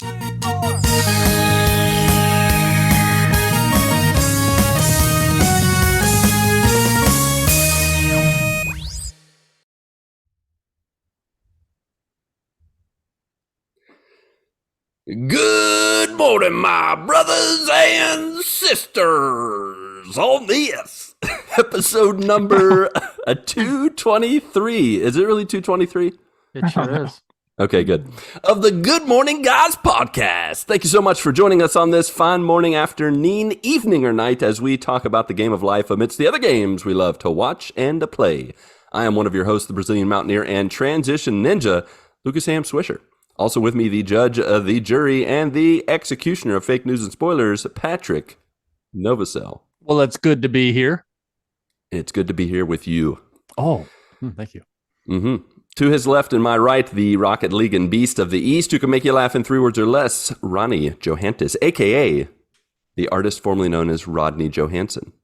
Good morning, my brothers and sisters, on this episode number 223. Is it really 223? It sure is. Okay, good. Of the Good Morning Guys podcast. Thank you so much for joining us on this fine morning, afternoon, evening, or night as we talk about the game of life amidst the other games we love to watch and to play. I am one of your hosts, the Brazilian Mountaineer and Transition Ninja, Lucas Ham Swisher. Also with me, the judge of the jury and the executioner of fake news and spoilers, Patrick Novosel. Well, it's good to be here. It's good to be here with you. Oh, thank you. Mm-hmm. To his left and my right, the Rocket League and Beast of the East, who can make you laugh in 3 words or less, Ronnie Johantis, a.k.a. the artist formerly known as Rodney Johansson.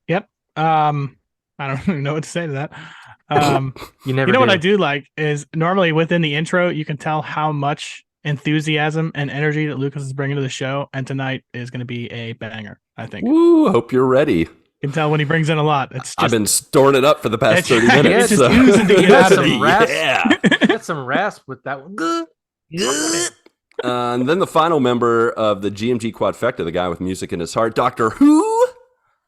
Yep. I don't even know what to say to that. You know what I do like is normally within the intro, you can tell how much enthusiasm and energy that Lucas is bringing to the show. And tonight is going to be a banger, I think. Woo, hope you're ready. You can tell when he brings in a lot. It's just, I've been storing it up for the past 30 minutes. Yeah, it's just oozing to get out of some rasp. Yeah. Got some rasp with that one. Good. And then the final member of the GMG quadfecta, the guy with music in his heart, Doctor Who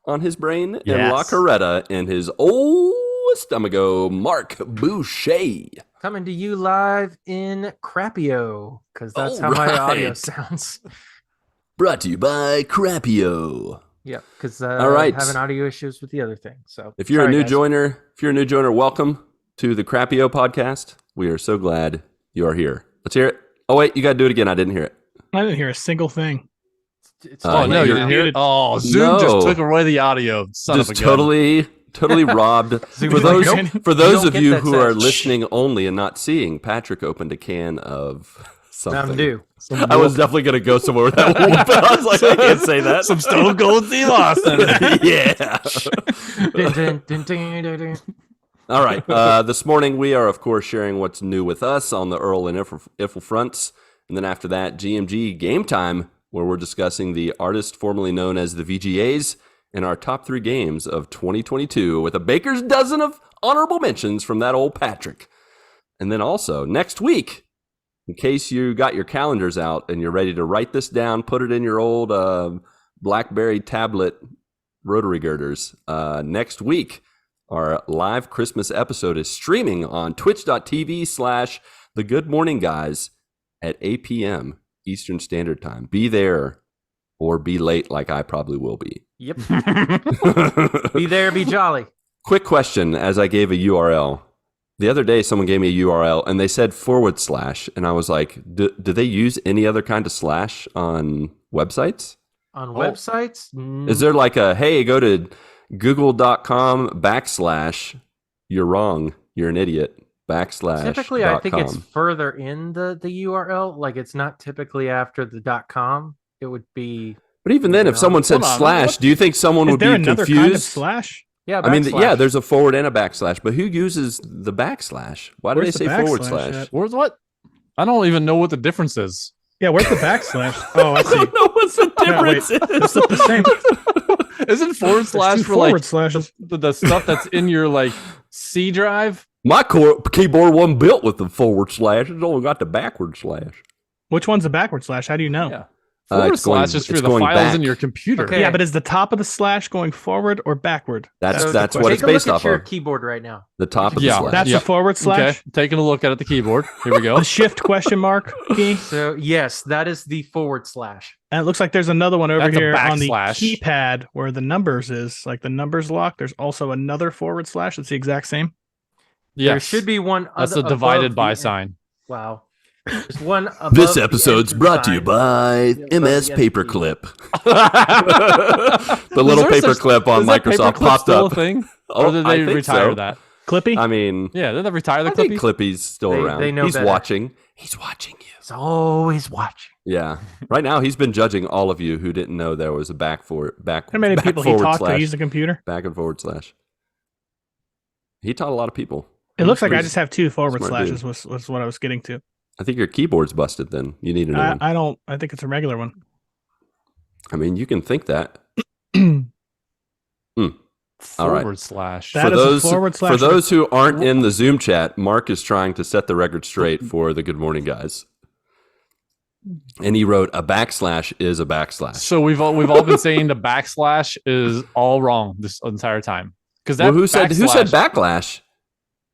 on his brain, and La Coretta in his old stomacho, Marc Boucher. Coming to you live in Crapio, because that's how my audio sounds. Brought to you by Crapio. Yeah, because All right. I'm having audio issues with the other thing. So if you're a new joiner, welcome to the Crapio podcast. We are so glad you are here. Let's hear it. Oh wait, you got to do it again. I didn't hear it. I didn't hear a single thing. Oh no, you didn't hear it. Oh, Zoom just took away the audio. Son of a gun. Totally robbed. For those of you who are listening only and not seeing, Patrick opened a can of something. Mountain Dew. I was definitely going to go somewhere with that one, but I was like, I can't say that. Some Stone Cold Steve Austin. Yeah. All right. This morning, we are, of course, sharing what's new with us on the Earl and Iffle fronts. And then after that, GMG Game Time, where we're discussing the artist formerly known as the VGAs and our top 3 games of 2022 with a baker's dozen of honorable mentions from that old Patrick. And then also, next week, in case you got your calendars out and you're ready to write this down, put it in your old BlackBerry tablet rotary girders. Next week, our live Christmas episode is streaming on twitch.tv/The Good Morning Guys at 8 p.m. Eastern Standard Time. Be there or be late like I probably will be. Yep. Be there, be jolly. Quick question as I gave a URL. The other day, someone gave me a URL and they said /, and I was like, do they use any other kind of slash on websites? On websites? Is there like a, hey, go to google.com / you're wrong, you're an idiot, / Typically, I think it's further in the URL. Like, it's not typically after the .com. It would be... But even then, if someone said / do you think someone would be confused? Is there another kind of slash? Yeah, I mean, there's a forward and a / but who uses the /? Why do they say / Where's what? I don't even know what the difference is. Yeah, where's the /? Oh, I see. I don't know what's the difference is. It's not the same. Isn't / for like the stuff that's in your like C drive? My keyboard wasn't built with the / It's only got the /. Which one's the /? How do you know? Yeah. / is for the files back in your computer. Okay. Yeah, but is the top of the / going forward or backward? That's what it's based off of. Take a look at your keyboard right now. The top of the / That's the / Okay, taking a look at the keyboard. Here we go. The shift ? Key. So yes, that is the / And it looks like there's another one over That's here on the / keypad where the numbers is, like the numbers lock. There's also another / It's the exact same. Yes. There should be one. That's a divided by sign. Wow. There's one above. This episode's brought to you by MS Paperclip. The little paperclip on Microsoft popped up. A thing? Or did they retire that? Clippy? I mean, yeah, did they retire the I Clippy? think Clippy's still around. They know he's better. watching. He's watching you. He's always watching. Yeah. Right now, he's been judging all of you who didn't know there was a back. How many people he taught to use the computer? Back and /. He taught a lot of people. It looks like I just have 2 / smart was what I was getting to. I think your keyboard's busted. Then you need a new one. I don't. I think it's a regular one. I mean, you can think that. All right. Slash. For those who aren't in the Zoom chat, Mark is trying to set the record straight for the Good Morning Guys. And he wrote a backslash is a backslash. So we've all been saying the backslash is all wrong this entire time. Because who said backlash?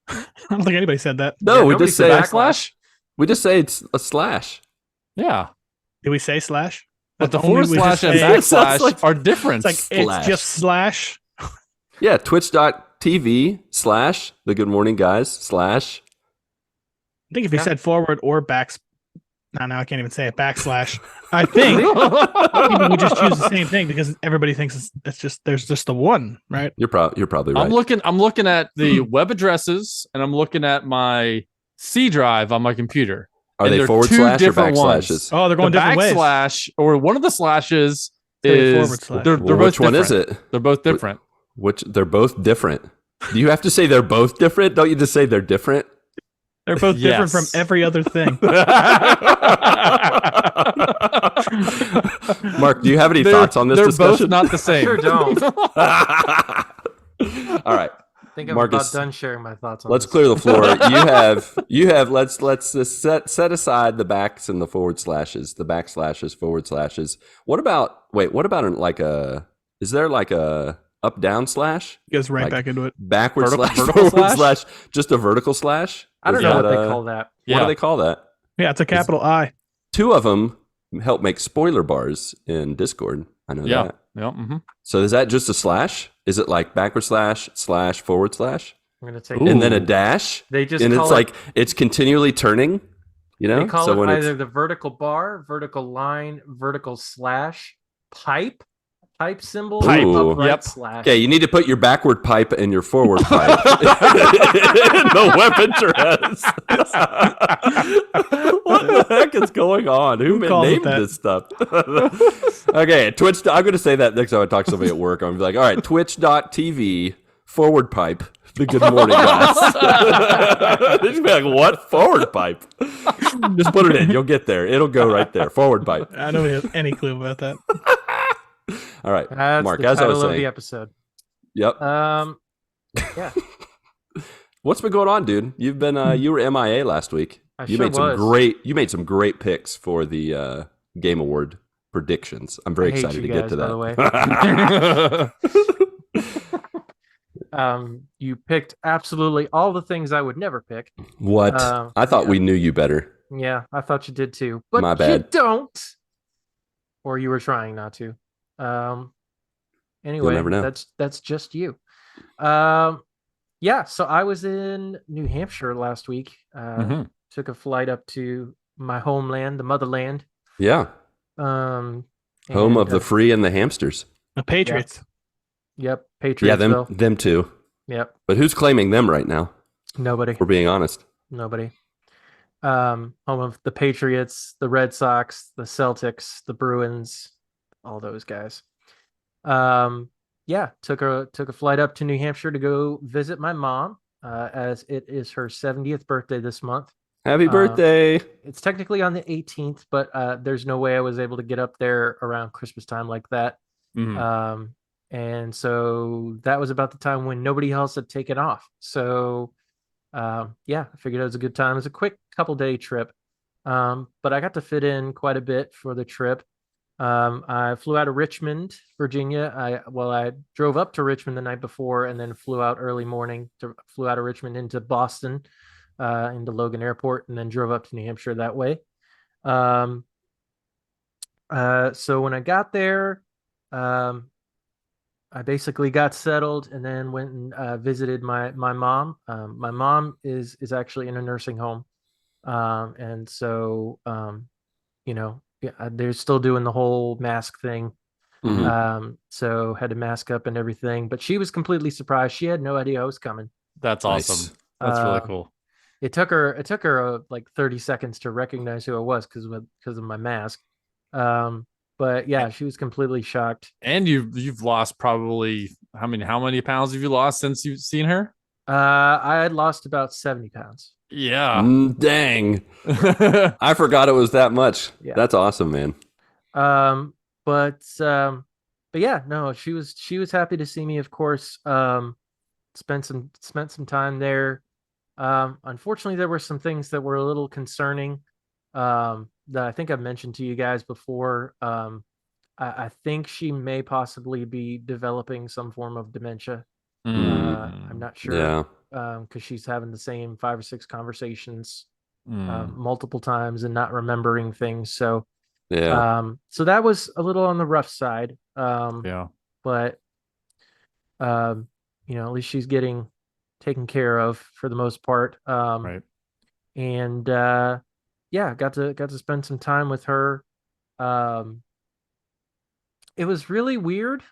I don't think anybody said that. No, we just say backslash. We just say it's a slash. Yeah. Did we say slash? But the forward slash and backslash are different. It's just slash. Yeah, twitch.tv/ the Good Morning Guys / I think if you said forward or back, now I can't even say it, backslash. I think people would just choose the same thing because everybody thinks it's just there's just the one, right? You're probably right. I'm looking at the web addresses and I'm looking at my C drive on my computer. Are they forward slash or backslashes? Oh, they're going different ways. Backslash or one of the slashes is forward slash. They're both which different. One is it? They're both different. They're both different. Do you have to say they're both different? Don't you just say they're different? They're both different from every other thing. Mark, do you have any thoughts on this discussion? They're both not the same. Sure don't. All right. I think I'm about done sharing my thoughts on Let's this. clear the floor. You have let's just set aside the backs and the forward slashes, the backslashes, forward slashes. What about is there like a up down slash? It goes right back into it. Backward slash, forward slash, just a vertical slash? I don't know what they call that. What do they call that? Yeah, it's a capital I. Two of them help make spoiler bars in Discord. I know that. Yeah. Mm-hmm. So is that just a slash? Is it like backward slash, forward slash? I'm gonna take and then a dash. They just and call it's like it's continually turning. You know, they call it either the vertical bar, vertical line, vertical slash, pipe symbol, upright slash. Okay, you need to put your backward pipe and your forward pipe in the web address. What the heck is going on? Who named this stuff? Okay, Twitch. I'm going to say that next time I talk to somebody at work. I'm going to be like, all right, twitch.tv forward pipe. The Good Morning Guys. They're just be like, what? Forward pipe. Just put it in. You'll get there. It'll go right there. Forward pipe. I don't have any clue about that. All right, that's Mark. The as I was title saying, of the episode. Yep. Yeah. What's been going on, dude? You've been you were MIA last week. You made some great picks for the Game Award predictions. I'm very excited to get to that. You picked absolutely all the things I would never pick. What? I thought we knew you better. Yeah, I thought you did too. But my bad. You don't. Or you were trying not to. Anyway, never know. that's just you. Yeah, so I was in New Hampshire last week. Took a flight up to my homeland, the motherland. Yeah. Home of the free and the hamsters. The Patriots. Yep, Patriots. Yeah, them too. Yep. But who's claiming them right now? Nobody. If we're being honest. Nobody. Home of the Patriots, the Red Sox, the Celtics, the Bruins, all those guys. Yeah, took a flight up to New Hampshire to go visit my mom, as it is her 70th birthday this month. Happy birthday. It's technically on the 18th, but there's no way I was able to get up there around Christmas time like that. Mm-hmm. And so that was about the time when nobody else had taken off. So yeah, I figured it was a good time. It was a quick couple-day trip, but I got to fit in quite a bit for the trip. I flew out of Richmond, Virginia. I drove up to Richmond the night before and then flew out early morning. Flew out of Richmond into Boston, into Logan Airport, and then drove up to New Hampshire that way. So when I got there, I basically got settled and then went and visited my mom. My mom is actually in a nursing home, and so you know. Yeah, they're still doing the whole mask thing. Mm-hmm. So had to mask up and everything, but she was completely surprised. She had no idea I was coming. That's awesome. Nice. That's really cool. It took her like 30 seconds to recognize who I was because of my mask. But yeah, she was completely shocked. And you've lost probably how many pounds have you lost since you've seen her? I had lost about 70 pounds. Yeah. Dang. I forgot it was that much. Yeah. That's awesome, man. But yeah, no, she was happy to see me, of course. Spent some time there. Unfortunately, there were some things that were a little concerning. That I think I've mentioned to you guys before. I think she may possibly be developing some form of dementia. I'm not sure. Yeah. Because she's having the same 5 or 6 conversations multiple times and not remembering things. So yeah. So that was a little on the rough side. Yeah. But at least she's getting taken care of for the most part. Right. And yeah, got to spend some time with her. It was really weird.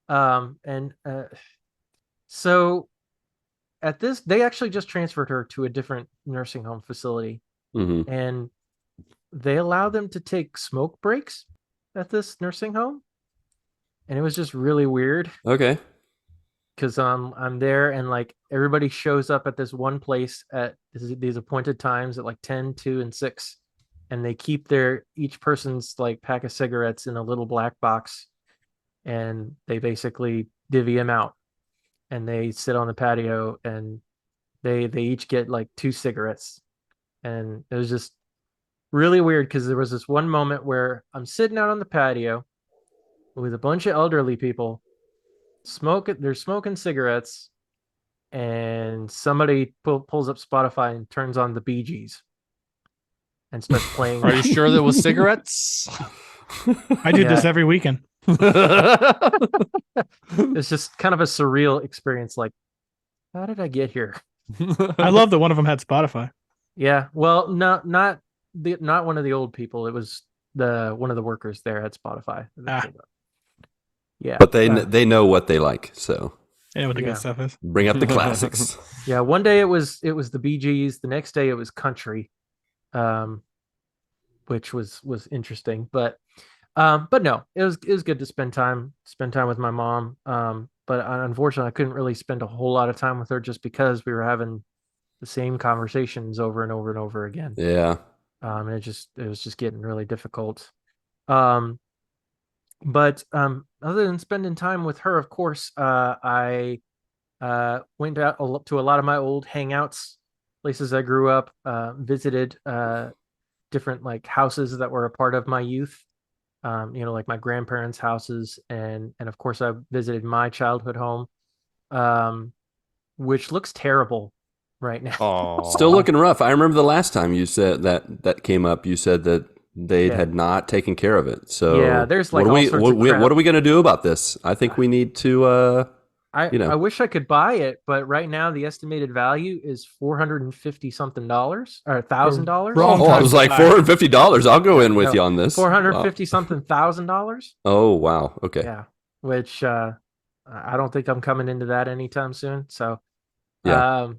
And so at this, they actually just transferred her to a different nursing home facility, and they allow them to take smoke breaks at this nursing home, and it was just really weird. Okay. Because I'm there, and like everybody shows up at this one place at these appointed times at like 10, 2, and 6, and they keep each person's like pack of cigarettes in a little black box, and they basically divvy them out, and they sit on the patio, and they each get like 2 cigarettes, and it was just really weird because there was this one moment where I'm sitting out on the patio with a bunch of elderly people. They're smoking cigarettes, and somebody pulls up Spotify and turns on the Bee Gees and starts playing. Are you sure there was cigarettes? I did this every weekend. It's just kind of a surreal experience. Like, how did I get here? I love that one of them had Spotify. Yeah, well, not one of the old people. It was one of the workers there had Spotify. Yeah, but they know what they like, so yeah, what the good stuff is. Bring up the classics. Yeah, one day it was the Bee Gees. The next day it was country, which was interesting. But no, it was good to spend time with my mom. But unfortunately, I couldn't really spend a whole lot of time with her just because we were having the same conversations over and over and over again. Yeah. And it was just getting really difficult. But other than spending time with her, of course, I went out to a lot of my old hangouts, places I grew up, visited different like houses that were a part of my youth, like my grandparents' houses, and of course I visited my childhood home, which looks terrible right now. Still looking rough. I remember the last time you said that came up. You said that they had not taken care of it. So yeah, there's like what are we going to do about this? I think we need to. I wish I could buy it, but right now the estimated value is $450 something or $1,000. Oh, I was like $450. I'll go in with you on this. $450 something $1,000. Oh wow. Okay. Yeah, which I don't think I'm coming into that anytime soon. So, yeah.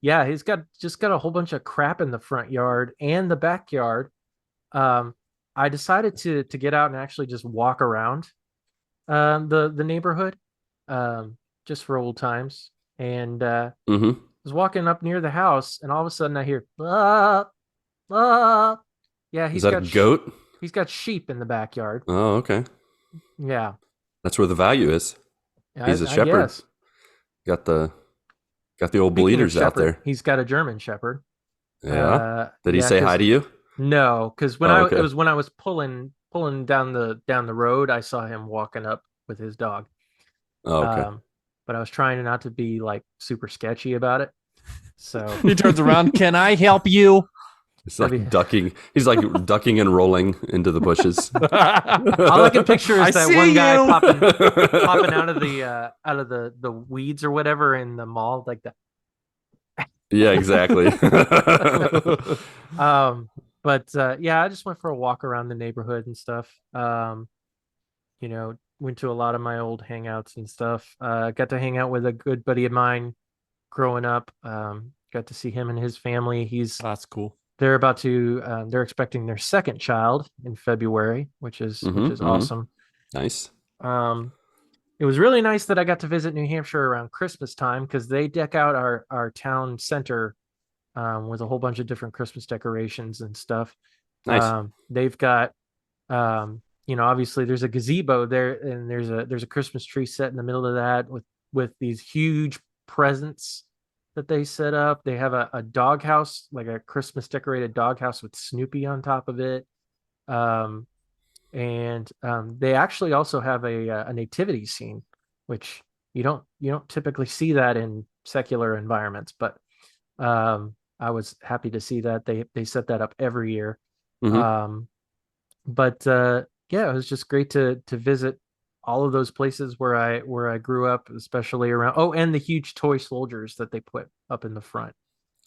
Yeah, he's got a whole bunch of crap in the front yard and the backyard. I decided to get out and actually just walk around the neighborhood just for old times. And I was walking up near the house, and all of a sudden I hear blah, blah. Yeah, he's got a goat. He's got sheep in the backyard. Oh, okay. Yeah, that's where the value is. He's a shepherd. Got the old bleeders out there. He's got a German shepherd. Yeah. Did he say hi to you? No, because when it was when I was pulling down the road, I saw him walking up with his dog. Oh, okay. But I was trying not to be like super sketchy about it. So he turns around. Can I help you? It's like ducking. He's like ducking and rolling into the bushes. All I can picture is that one guy popping out of the weeds or whatever in the mall, like that. Yeah, exactly. Yeah, I just went for a walk around the neighborhood and stuff. Went to a lot of my old hangouts and stuff. Got to hang out with a good buddy of mine growing up. Got to see him and his family. That's cool. They're they're expecting their second child in February, which is awesome. Nice. It was really nice that I got to visit New Hampshire around Christmas time because they deck out our town center with a whole bunch of different Christmas decorations and stuff. Nice. They've got, obviously there's a gazebo there, and there's a Christmas tree set in the middle of that with these huge presents that they set up. They have a doghouse, like a Christmas decorated doghouse with Snoopy on top of it. And they actually also have a nativity scene, which you don't typically see that in secular environments, but I was happy to see that they set that up every year. Mm-hmm. But yeah, it was just great to visit all of those places where I grew up, especially around. Oh, and the huge toy soldiers that they put up in the front.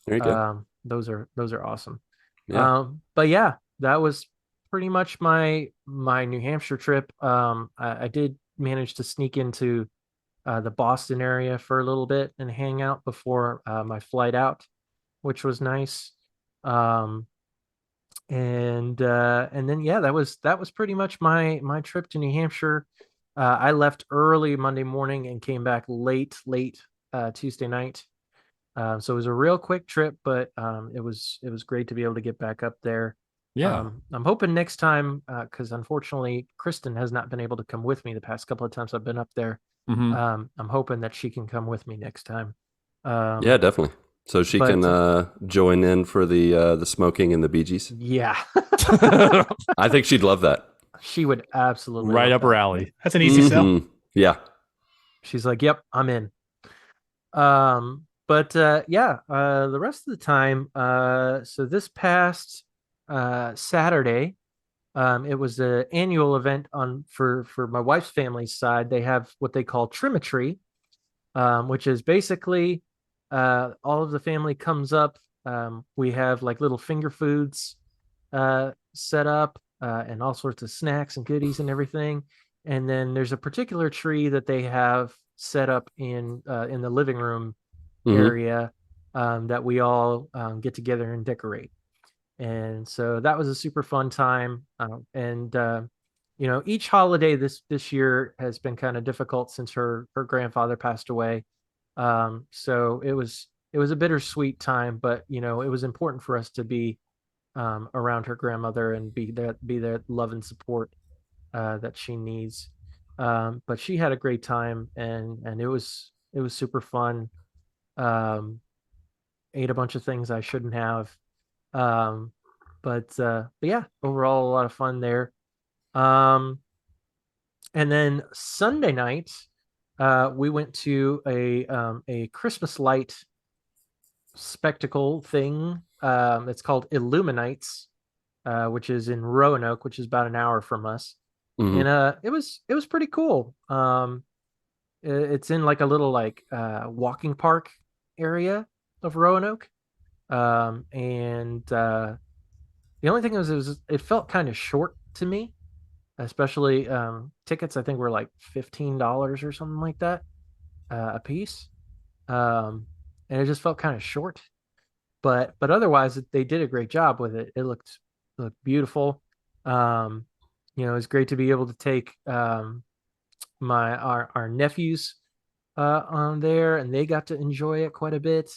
There you go. Those are awesome. Yeah. But yeah, that was pretty much my New Hampshire trip. I did manage to sneak into the Boston area for a little bit and hang out before my flight out, which was nice. And then yeah, that was pretty much my trip to New Hampshire. I left early Monday morning and came back late Tuesday night. So it was a real quick trip, but it was great to be able to get back up there. Yeah. I'm hoping next time, because unfortunately Kristen has not been able to come with me the past couple of times I've been up there. I'm hoping that she can come with me next time. Yeah, definitely. So she can join in for the smoking and the Bee Gees. Yeah. I think she'd love that. She would absolutely right up her alley. That's an easy sell. Yeah. She's like, "Yep, I'm in." But yeah, the rest of the time, so this past Saturday, it was an annual event for my wife's family's side. They have what they call Trim-a-Tree, which is basically all of the family comes up. We have like little finger foods set up, and all sorts of snacks and goodies and everything. And then there's a particular tree that they have set up in the living room area that we all get together and decorate. And so that was a super fun time. Each holiday this year has been kind of difficult since her grandfather passed away. So it was a bittersweet time, but it was important for us to be around her grandmother and be that love and support that she needs. But she had a great time, and it was super fun. Ate a bunch of things I shouldn't have. But yeah, overall a lot of fun there. And then Sunday night, we went to a Christmas light spectacle thing. It's called Illuminates, which is in Roanoke, which is about an hour from us. And it was pretty cool. It's in like a little like walking park area of Roanoke. And the only thing was it felt kind of short to me, especially tickets I think were like $15 or something like that a piece. And it just felt kind of short. But otherwise they did a great job with it. It looked beautiful. It was great to be able to take our nephews on there, and they got to enjoy it quite a bit.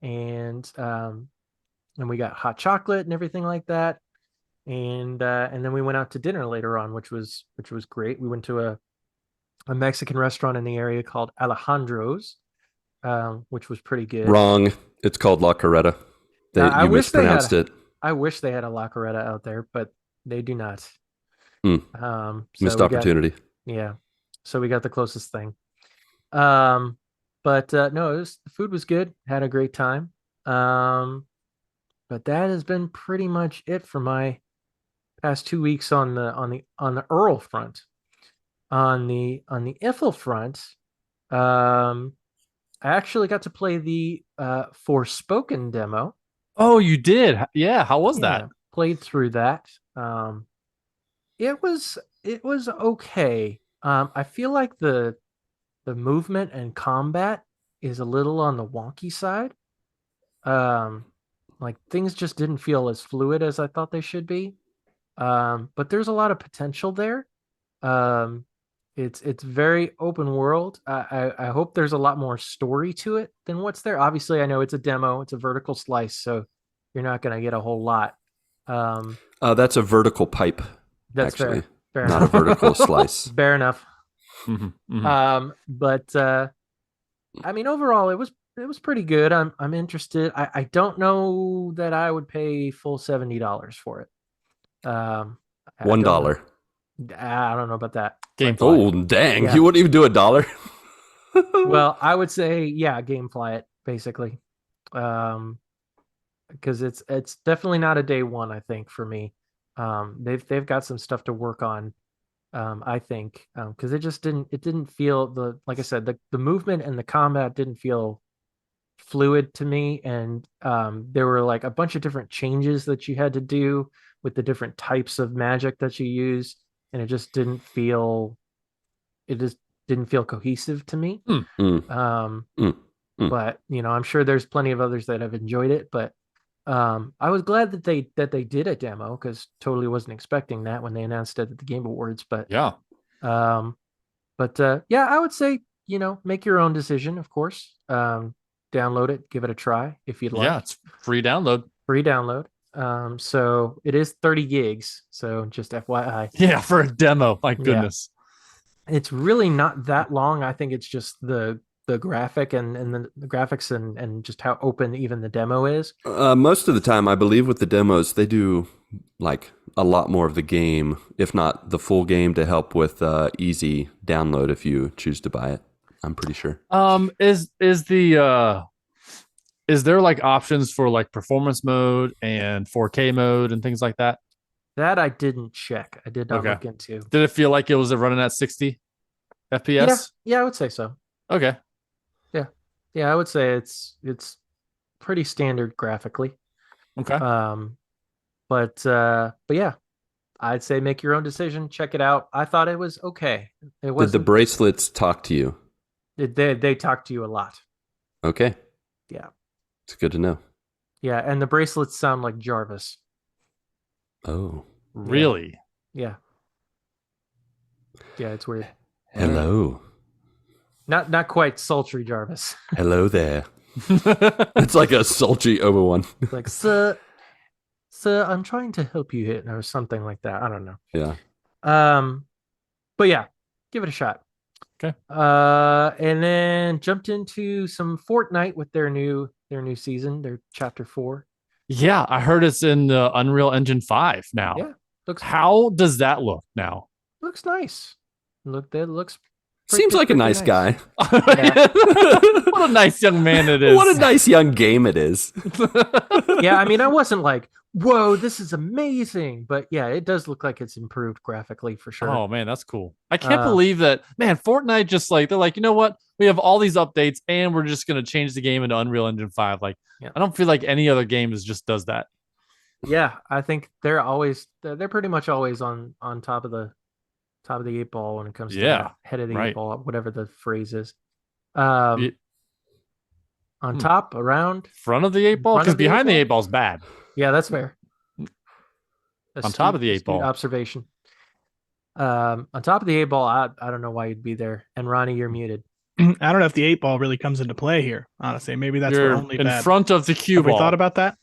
And we got hot chocolate and everything like that. And then we went out to dinner later on, which was great. We went to a Mexican restaurant in the area called Alejandro's, which was pretty good. Wrong. It's called La Carreta. You mispronounced it. I wish they had a La Carreta out there, but they do not. Missed opportunity. So we got the closest thing. No, the food was good. Had a great time. But that has been pretty much it for my past 2 weeks on the Earl front. On the Iffle front, I actually got to play the Forespoken demo. Oh, you did? Yeah. How was that? Played through that. It was okay. I feel like the movement and combat is a little on the wonky side. Like things just didn't feel as fluid as I thought they should be. But there's a lot of potential there. It's very open world. I hope there's a lot more story to it than what's there. Obviously, I know it's a demo. It's a vertical slice, so you're not going to get a whole lot. That's a vertical pipe. That's actually, fair not enough. a vertical slice. Fair enough. But I mean, overall, it was pretty good. I'm interested. I don't know that I would pay full $70 for it. $1. I don't know about that. Oh, dang. Yeah. You wouldn't even do $1? Well, I would say, GameFly it, basically. Because it's definitely not a day one, I think, for me. They've got some stuff to work on, I think, because it didn't feel, like I said, the movement and the combat didn't feel fluid to me, and there were like a bunch of different changes that you had to do with the different types of magic that you use, and it just didn't feel cohesive to me. But I'm sure there's plenty of others that have enjoyed it, but I was glad that they did a demo, because totally wasn't expecting that when they announced it at the Game Awards. But I would say, make your own decision, of course. Download it, give it a try if you'd like. Yeah, it's free download. So it is 30 gigs. So just FYI. Yeah, for a demo. My goodness. Yeah. It's really not that long. I think it's just the graphic and the graphics and just how open even the demo is. Most of the time, I believe with the demos, they do like a lot more of the game, if not the full game, to help with easy download if you choose to buy it. I'm pretty sure. Is there like options for like performance mode and 4K mode and things like that? That I didn't check. I did not look into. Did it feel like it was running at 60 FPS? Yeah, I would say so. Okay. Yeah, I would say it's pretty standard graphically. Okay. But yeah, I'd say make your own decision. Check it out. I thought it was okay. It was. Did the bracelets talk to you? They talk to you a lot. Okay. Yeah. It's good to know. Yeah, and the bracelets sound like Jarvis. Oh. Really? Yeah. Yeah, it's weird. Hello. Not quite sultry Jarvis. Hello there. It's like a sultry Obi-Wan. Like, sir, I'm trying to help you hit, or something like that. I don't know. Yeah. But yeah, give it a shot. Okay. And then jumped into some Fortnite with their new season, their chapter 4. Yeah, I heard it's in the Unreal Engine 5 now. Yeah. How does that look now? Looks nice. It looks seems like a nice guy. What a nice young man it is. What a nice young game it is. Yeah, I mean, I wasn't like, whoa, this is amazing. But yeah, it does look like it's improved graphically for sure. Oh, man, that's cool. I can't believe that, man, Fortnite just like, they're like, you know what? We have all these updates and we're just going to change the game into Unreal Engine 5. Like, I don't feel like any other game just does that. Yeah, I think they're pretty much always on top of the 8 ball when it comes to that head of the 8 ball, whatever the phrase is. On top, around, front of the 8 ball, because behind the 8 ball is bad. Yeah, that's fair. On top of the 8 ball. Observation. On top of the 8 ball, I don't know why you'd be there. And Ronnie, you're muted. I don't know if the 8 ball really comes into play here. Honestly, maybe that's only in bad. Front of the cue ball. Have we thought about that?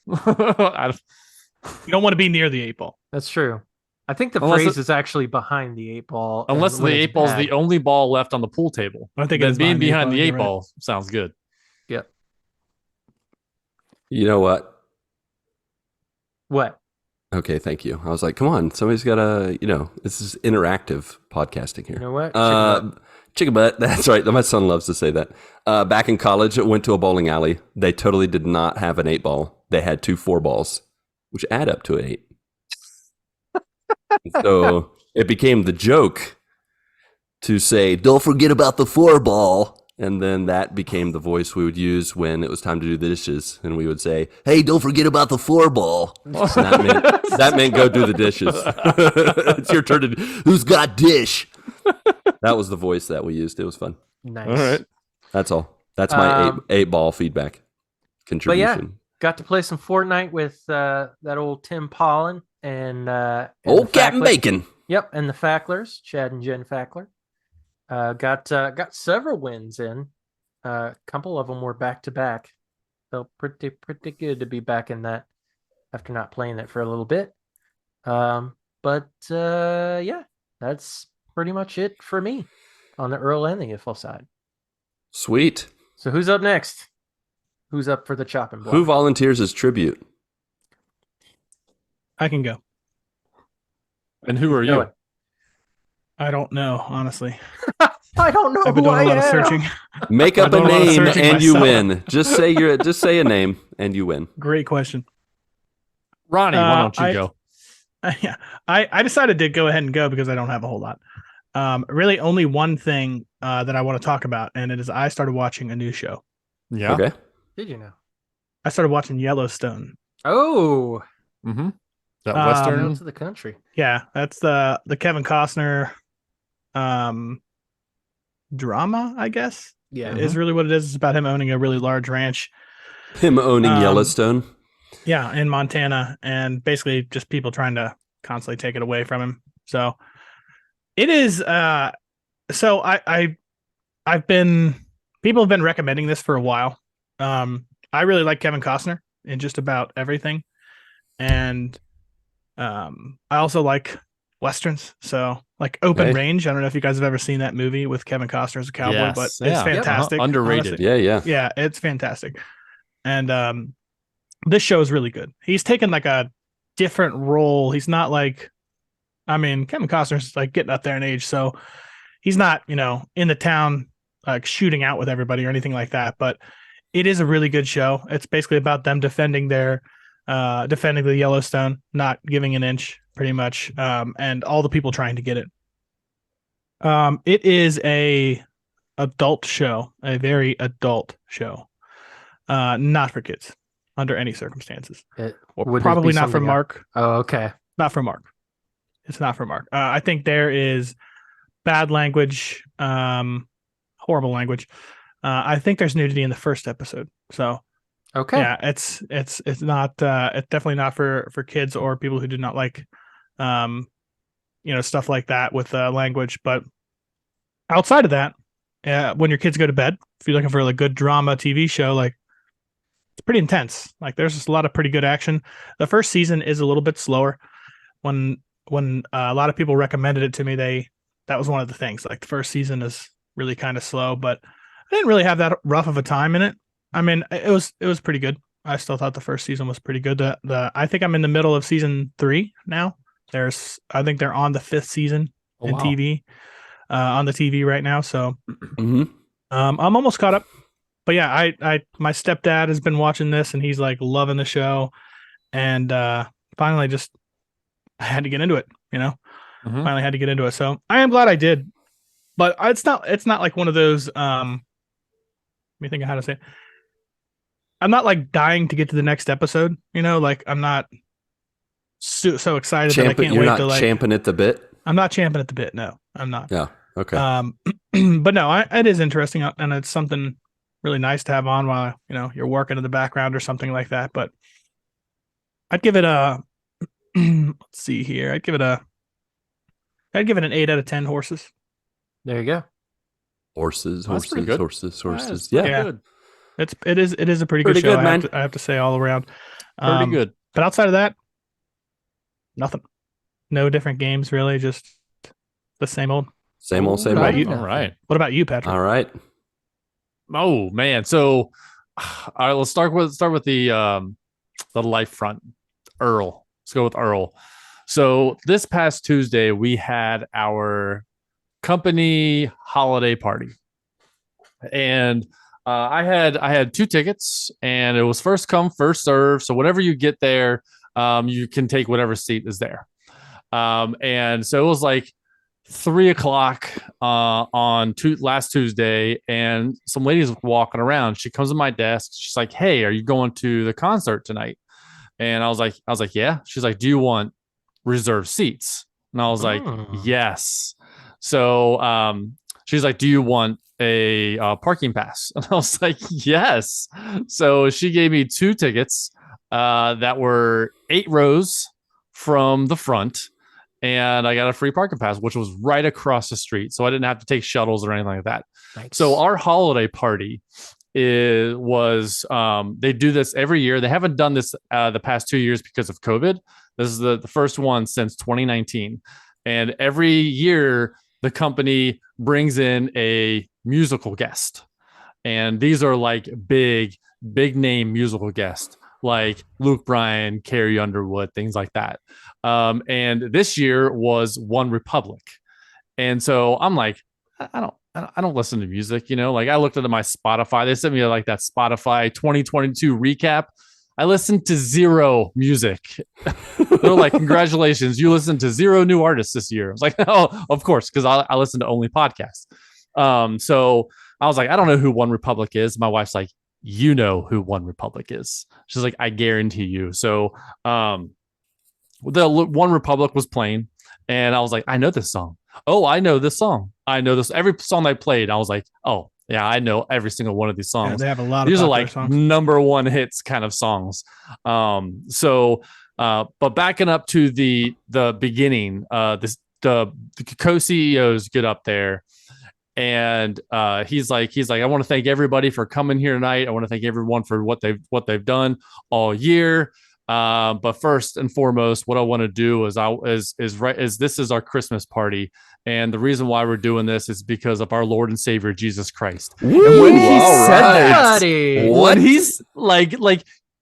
You don't want to be near the 8 ball. That's true. I think the phrase is actually behind the 8 ball. Unless the 8 ball is the only ball left on the pool table. I think it's being behind the 8 ball sounds good. Yeah. You know what? What? Okay, thank you. I was like, come on, somebody's got to, this is interactive podcasting here. You know what? Chicken butt. That's right. My son loves to say that. Back in college, I went to a bowling alley. They totally did not have an 8 ball. They had 2 4 balls, which add up to 8. So it became the joke to say, don't forget about the 4 ball. And then that became the voice we would use when it was time to do the dishes. And we would say, hey, don't forget about the 4 ball. So that meant go do the dishes. It's your turn to who's got dish? That was the voice that we used. It was fun. Nice. All right. That's all. That's my 8 ball feedback contribution. But yeah, got to play some Fortnite with that old Tim Pollen and old Captain Bacon. Yep, and the Facklers, Chad and Jen Fackler. Got several wins in. A couple of them were back to back. Felt pretty good to be back in that after not playing it for a little bit. But yeah, that's pretty much it for me on the Earl and the Iffle side. Sweet. So who's up next? Who's up for the chopping block? Who volunteers as tribute? I can go. And who are you? I don't know, honestly. I don't know. I've been doing a lot of searching. Make up a name and you win. Just say a name and you win. Great question. Ronnie, why don't you go? I decided to go ahead and go because I don't have a whole lot. Really only one thing that I want to talk about, and it is I started watching a new show. Yeah. Okay. Did you know? I started watching Yellowstone. Oh. Mm-hmm. That Western to the country. Yeah, that's the Kevin Costner drama, I guess. Yeah. Is really what it is. It's about him owning a really large ranch. Him owning Yellowstone. Yeah, in Montana, and basically just people trying to constantly take it away from him. So it is so I've been people have been recommending this for a while. I really like Kevin Costner in just about everything. And I also like Westerns. So like Open Range. I don't know if you guys have ever seen that movie with Kevin Costner as a cowboy, but it's fantastic. Underrated. Honestly. Yeah. Yeah, it's fantastic. And this show is really good. He's taken like a different role. He's not like, I mean, Kevin Costner's like getting up there in age, so he's not, in the town like shooting out with everybody or anything like that. But it is a really good show. It's basically about them defending the Yellowstone, not giving an inch, pretty much, and all the people trying to get it. It is a adult show, a very adult show, not for kids under any circumstances. Probably not for Marc. Oh, okay. Not for Marc. It's not for Marc. I think there is bad language, horrible language. I think there's nudity in the first episode. So, okay, yeah, it's not. It's definitely not for kids or people who do not like, stuff like that with language. But outside of that, when your kids go to bed, if you're looking for a good drama TV show, like it's pretty intense. Like there's just a lot of pretty good action. The first season is a little bit slower. When a lot of people recommended it to me, that was one of the things. Like the first season is really kind of slow, but I didn't really have that rough of a time in it. I mean, it was pretty good. I still thought the first season was pretty good. I think I'm in the middle of season 3 now. I think they're on the 5th season in TV, on the TV right now. So, I'm almost caught up. But yeah, my stepdad has been watching this and he's like loving the show, and finally just I had to get into it. Finally had to get into it. So I am glad I did. But it's not like one of those. Let me think of how to say it. I'm not like dying to get to the next episode. Like I'm not so excited that I can't wait to like. You're not champing at the bit. I'm not champing at the bit. No, I'm not. Yeah. Okay. But no, it is interesting, and it's something really nice to have on while you're working in the background or something like that. But I'd give it a. Let's see here. I'd give it an 8 out of 10 horses. There you go. Horses. Yeah. Good. It is a pretty good show. I have to say all around. Pretty good. But outside of that, nothing. No different games really. Just the same old. Same old. All right. What about you, Patrick? All right. Oh man. So, all right. Let's start with the life front. Earl. Let's go with Earl. So this past Tuesday we had our company holiday party, and I had 2 tickets, and it was first come first serve. So whenever you get there, you can take whatever seat is there. And so it was like 3:00 on last Tuesday, and some ladies walking around. She comes to my desk. She's like, "Hey, are you going to the concert tonight?" And I was like, "Yeah." She's like, "Do you want reserved seats?" And I was like, "Yes." So she's like, "Do you want a parking pass?" And I was like, "Yes." So she gave me 2 tickets that were 8 rows from the front, and I got a free parking pass, which was right across the street. So I didn't have to take shuttles or anything like that. Nice. So our holiday party was they do this every year. They haven't done this the past 2 years because of COVID. This is the first one since 2019. And every year the company brings in a musical guest. And these are like big name musical guests like Luke Bryan, Carrie Underwood, things like that. And this year was One Republic. And so I'm like, I don't listen to music, like I looked at my Spotify. They sent me like that Spotify 2022 recap. I listened to zero music. They're like, congratulations, you listened to zero new artists this year. I was like, oh, of course, because I listen to only podcasts. So I was like, I don't know who One Republic is. My wife's like, you know who One Republic is. She's like, I guarantee you. So the One Republic was playing, and I was like, I know this song. Oh, I know this song. I know this. Every song they played, I was like, oh, yeah, I know every single one of these songs. Yeah, they have a lot of these are like songs. number one hits kind of songs. But backing up to the beginning, the co-CEOs get up there, and he's like, I want to thank everybody for coming here tonight. I want to thank everyone for what they've done all year. But first and foremost, what I want to do is this is our Christmas party, and the reason why we're doing this is because of our Lord and Savior Jesus Christ. Woo, and when he said that, when he's like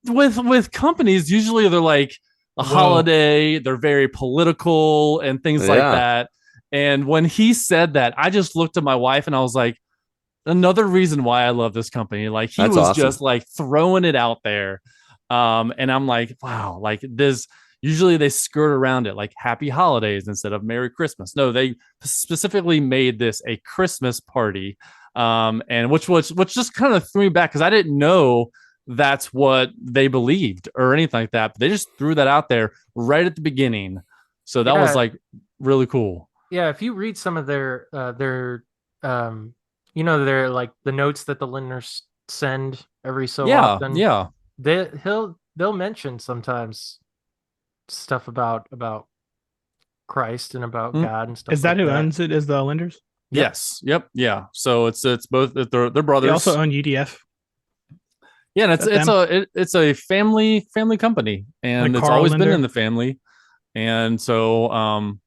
with companies, usually they're like a holiday, they're very political and things like that. And when he said that, I just looked at my wife and I was like, another reason why I love this company. Like he was awesome. Just like throwing it out there. And I'm like, wow, like this, usually they skirt around it like happy holidays instead of Merry Christmas. No, they specifically made this a Christmas party. And which just kind of threw me back because I didn't know that's what they believed or anything like that. But they just threw that out there right at the beginning. So that was like really cool. Yeah. If you read some of their their like the notes that the Lindners send every so often. Yeah. They'll mention sometimes stuff about Christ and about God and stuff. Is that like who owns it? Is the Lindners? Yes. Yep. Yeah. So it's both they're brothers. They also own UDF. Yeah, and it's a family company, and like it's always been in the family, and so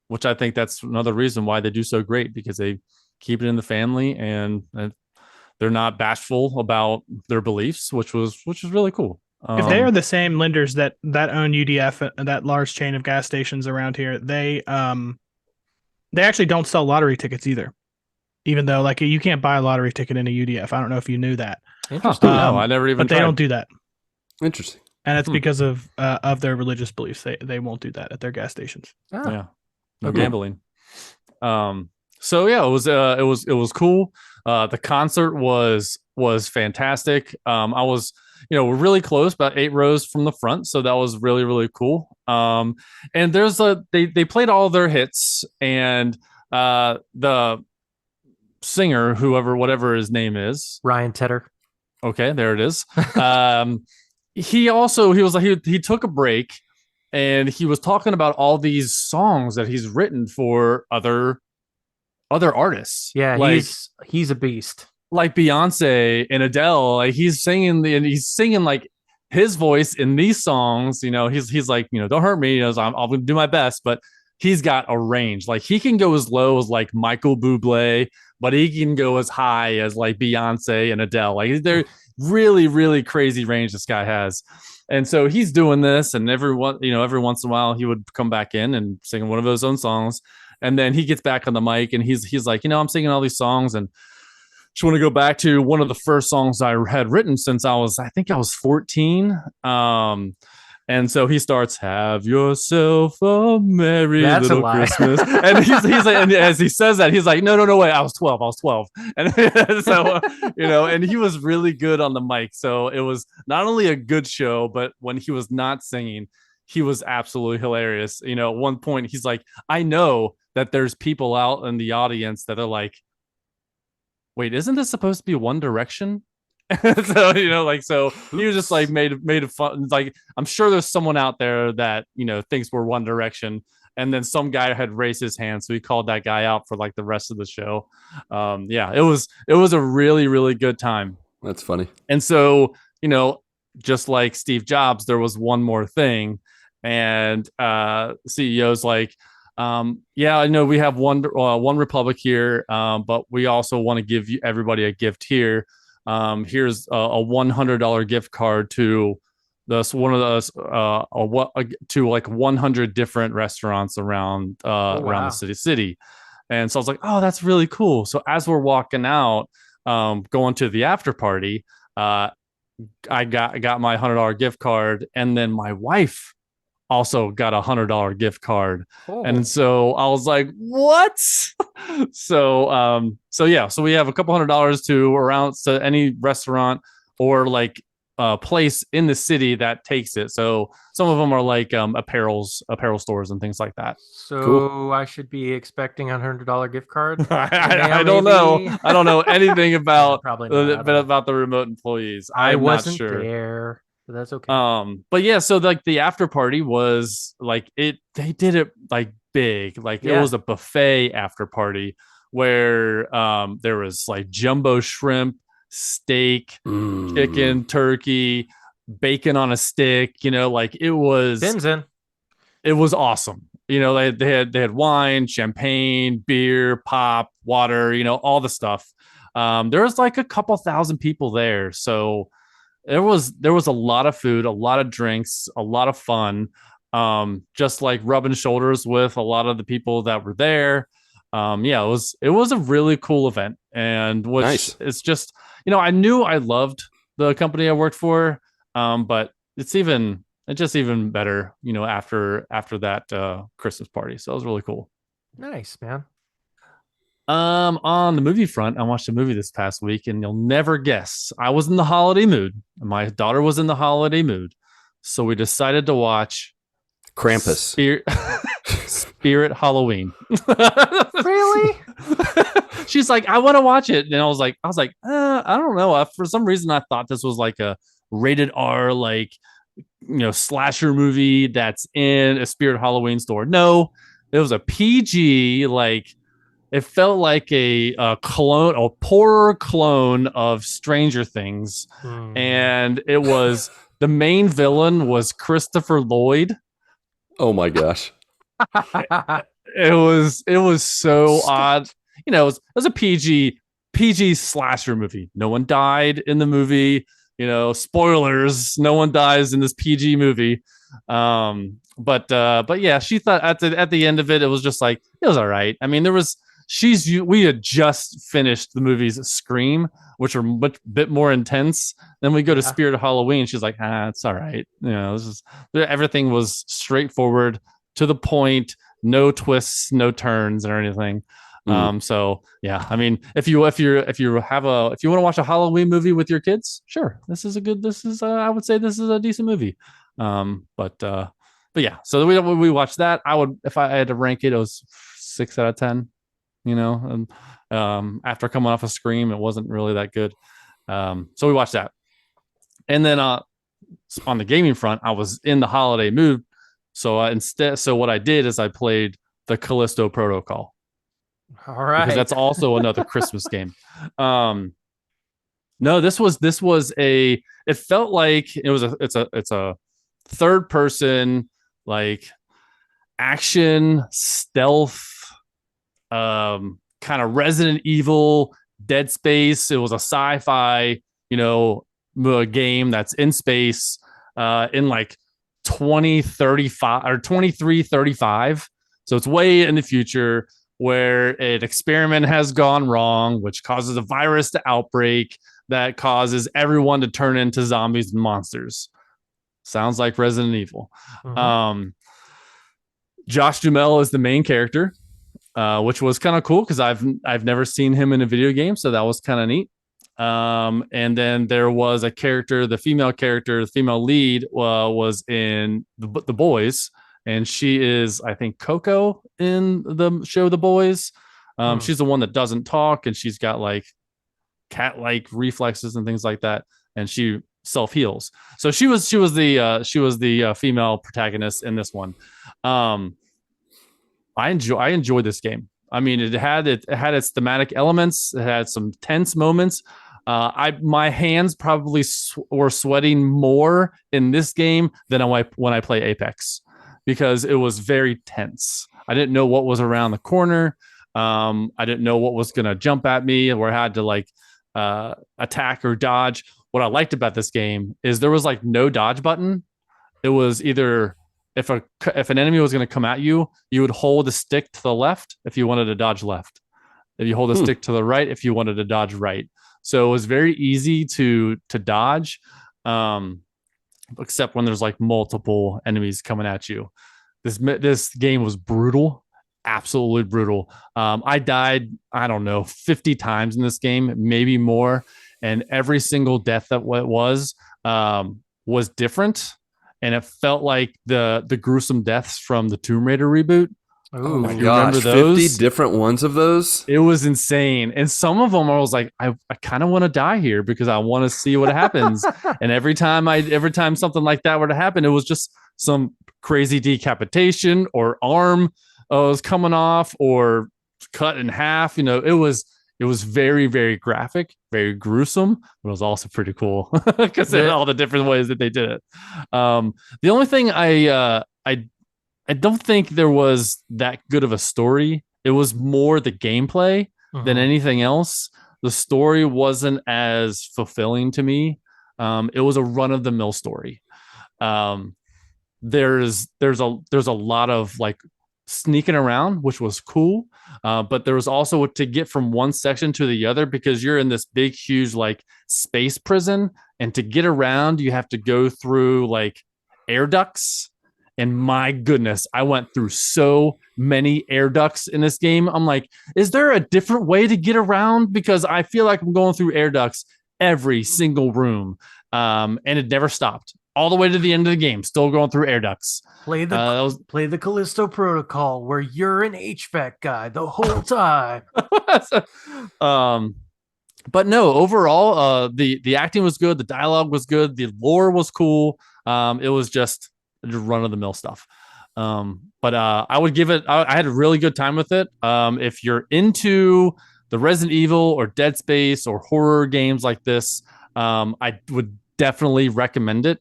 which I think that's another reason why they do so great, because they keep it in the family and they're not bashful about their beliefs, which is really cool. If they are the same lenders that own UDF, that large chain of gas stations around here, they actually don't sell lottery tickets either. Even though like you can't buy a lottery ticket in a UDF. I don't know if you knew that. Interesting. No, I never even. But they don't do that. Interesting. And it's because of their religious beliefs. They won't do that at their gas stations. Oh. Yeah. No gambling. So yeah, it was cool. The concert was fantastic. I was, we're really close, about 8 rows from the front, so that was really, really cool. And there's they played all their hits, and the singer, whatever his name is, Ryan Tedder. Okay, there it is. He took a break, and he was talking about all these songs that he's written for other artists. Yeah, like, he's a beast. Like Beyonce and Adele, like he's singing like his voice in these songs. He's like, don't hurt me. I'll do my best, but he's got a range. Like he can go as low as like Michael Bublé, but he can go as high as like Beyonce and Adele. Like they're really, really crazy range this guy has. And so he's doing this, and every once in a while he would come back in and sing one of his own songs. And then he gets back on the mic and he's like, I'm singing all these songs, and just want to go back to one of the first songs I had written since I was 14. And so he starts, "Have yourself a merry little Christmas." And he's like, and as he says that, he's like, no, wait, I was 12. And so, and he was really good on the mic. So it was not only a good show, but when he was not singing, he was absolutely hilarious. At one point he's like, I know that there's people out in the audience that are like, wait, isn't this supposed to be One Direction? So so he was just like made it fun. Like I'm sure there's someone out there that thinks we're One Direction, and then some guy had raised his hand, so he called that guy out for like the rest of the show. It was a really, really good time. That's funny. And so, just like Steve Jobs, there was one more thing, and CEO's like, I know we have one Republic here, but we also want to give everybody a gift here. Here's a $100 gift card to one of those to like 100 different restaurants around around the city. And so I was like, oh, that's really cool. So as we're walking out, going to the after party, I got my $100 gift card, and then my wife also got a $100 gift card. Oh. And so I was like, what? So we have a couple $100 to any restaurant or like place in the city that takes it. So some of them are like apparel stores and things like that. So cool. I should be expecting a $100 gift card. I don't know. I don't know anything about about the remote employees. I wasn't there. But that's okay. But yeah, so like the after party was like they did it like big. Like it was a buffet after party where there was like jumbo shrimp, steak, chicken, turkey, bacon on a stick, like it was it was awesome. They had wine, champagne, beer, pop, water, all the stuff. There was like a couple thousand people there, so there was a lot of food, a lot of drinks, a lot of fun, just like rubbing shoulders with a lot of the people that were there. It was a really cool event, and which it's just, I knew I loved the company I worked for, but it's just even better, after that Christmas party. So it was really cool. Nice, man. On the movie front, I watched a movie this past week, and you'll never guess. I was in the holiday mood. My daughter was in the holiday mood. So we decided to watch Krampus. Spirit Halloween. Really? She's like, I want to watch it. And I was like, I don't know. For some reason, I thought this was like a rated R, like, slasher movie that's in a Spirit Halloween store. No, it was a PG, like, it felt like a poorer clone of Stranger Things. And it was, the main villain was Christopher Lloyd. Oh my gosh. It was so odd. It was a PG slasher movie. No one died in the movie. Spoilers, no one dies in this PG movie. But yeah, she thought at the end of it, it was just like, it was all right. I mean, we had just finished the movies Scream, which are much bit more intense. Then we go to Spirit of Halloween. She's like, it's all right. Everything was straightforward, to the point, no twists, no turns or anything. So yeah, I mean, if you want to watch a Halloween movie with your kids, sure. I would say this is a decent movie. But yeah, so we watched that. If I had to rank it, it was 6 out of 10. And after coming off a Scream, it wasn't really that good. So we watched that. And then on the gaming front, I was in the holiday mood. So what I did is I played the Callisto Protocol. All right. Because that's also another Christmas game. No, this was it felt like it's a third person, like, action stealth, kind of Resident Evil, Dead Space. It was a sci-fi, game that's in space, in like 2035 or 2335. So it's way in the future, where an experiment has gone wrong, which causes a virus to outbreak that causes everyone to turn into zombies and monsters. Sounds like Resident Evil. Mm-hmm. Josh Duhamel is the main character, which was kind of cool because I've never seen him in a video game, so that was kind of neat. And then there was a character, the female lead was in the Boys, and she is, I think, Coco in the show The Boys. She's the one that doesn't talk, and she's got like cat-like reflexes and things like that, and she self-heals. So she was the female protagonist in this one. I enjoyed this game. I mean, it had its thematic elements. It had some tense moments. My hands probably were sweating more in this game than when I play Apex, because it was very tense. I didn't know what was around the corner. I didn't know what was going to jump at me, or I had to like attack or dodge. What I liked about this game is there was like no dodge button. It was either if an enemy was going to come at you, you would hold the stick to the left if you wanted to dodge left. If you hold the stick to the right if you wanted to dodge right. So it was very easy to dodge, except when there's like multiple enemies coming at you. This game was brutal, absolutely brutal. I died, I don't know, 50 times in this game, maybe more, and every single death that was different, and it felt like the gruesome deaths from the Tomb Raider reboot. Oh my gosh, 50 different ones of those? It was insane. And some of them I was like, I kind of want to die here because I want to see what happens. And every time something like that were to happen, it was just some crazy decapitation or arm was coming off or cut in half. It was very, very graphic, very gruesome, but it was also pretty cool because of all the different ways that they did it. The only thing I don't think there was that good of a story. It was more the gameplay than anything else. The story wasn't as fulfilling to me. It was a run-of-the-mill story. There's a lot of like sneaking around, which was cool. But there was also to get from one section to the other, because you're in this big, huge like space prison, and to get around, you have to go through like air ducts. And my goodness, I went through so many air ducts in this game. I'm like, is there a different way to get around? Because I feel like I'm going through air ducts every single room. And it never stopped. All the way to the end of the game, still going through air ducts. Play the Callisto Protocol, where you're an HVAC guy the whole time. But no, overall, the acting was good. The dialogue was good. The lore was cool. It was just run-of-the-mill stuff. But I would give it, I had a really good time with it. If you're into the Resident Evil or Dead Space or horror games like this, I would definitely recommend it.